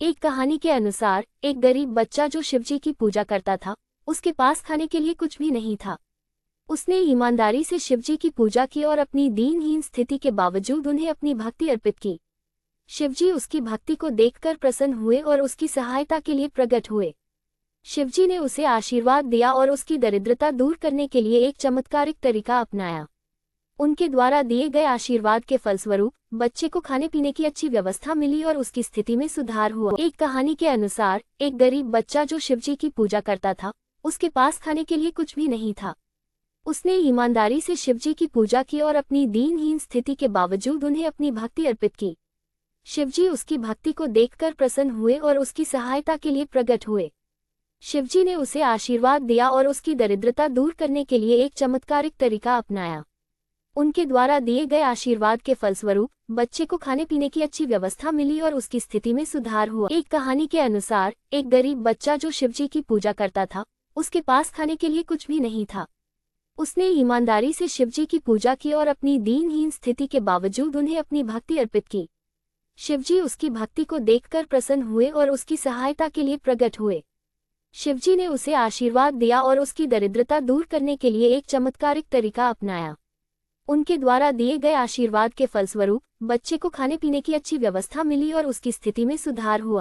एक कहानी के अनुसार एक गरीब बच्चा जो शिवजी की पूजा करता था, उसके पास खाने के लिए कुछ भी नहीं था। उसने ईमानदारी से शिवजी की पूजा की और अपनी दीनहीन स्थिति के बावजूद उन्हें अपनी भक्ति अर्पित की। शिवजी उसकी भक्ति को देखकर प्रसन्न हुए और उसकी सहायता के लिए प्रकट हुए। शिवजी ने उसे आशीर्वाद दिया और उसकी दरिद्रता दूर करने के लिए एक चमत्कारिक तरीका अपनाया। उनके द्वारा दिए गए आशीर्वाद के फलस्वरूप बच्चे को खाने पीने की अच्छी व्यवस्था मिली और उसकी स्थिति में सुधार हुआ। एक कहानी के अनुसार एक गरीब बच्चा जो शिवजी की पूजा करता था, उसके पास खाने के लिए कुछ भी नहीं था। उसने ईमानदारी से शिवजी की पूजा की और अपनी दीनहीन स्थिति के बावजूद उन्हें अपनी भक्ति अर्पित की। शिवजी उसकी भक्ति को देखकर प्रसन्न हुए और उसकी सहायता के लिए प्रकट हुए। शिवजी ने उसे आशीर्वाद दिया और उसकी दरिद्रता दूर करने के लिए एक चमत्कारिक तरीका अपनाया। उनके द्वारा दिए गए आशीर्वाद के फलस्वरूप बच्चे को खाने पीने की अच्छी व्यवस्था मिली और उसकी स्थिति में सुधार हुआ। एक कहानी के अनुसार एक गरीब बच्चा जो शिवजी की पूजा करता था, उसके पास खाने के लिए कुछ भी नहीं था। उसने ईमानदारी से शिवजी की पूजा की और अपनी दीनहीन स्थिति के बावजूद उन्हें अपनी भक्ति अर्पित की। शिवजी उसकी भक्ति को देखकर प्रसन्न हुए और उसकी सहायता के लिए प्रकट हुए। शिवजी ने उसे आशीर्वाद दिया और उसकी दरिद्रता दूर करने के लिए एक चमत्कारिक तरीका अपनाया। उनके द्वारा दिए गए आशीर्वाद के फलस्वरूप बच्चे को खाने पीने की अच्छी व्यवस्था मिली और उसकी स्थिति में सुधार हुआ।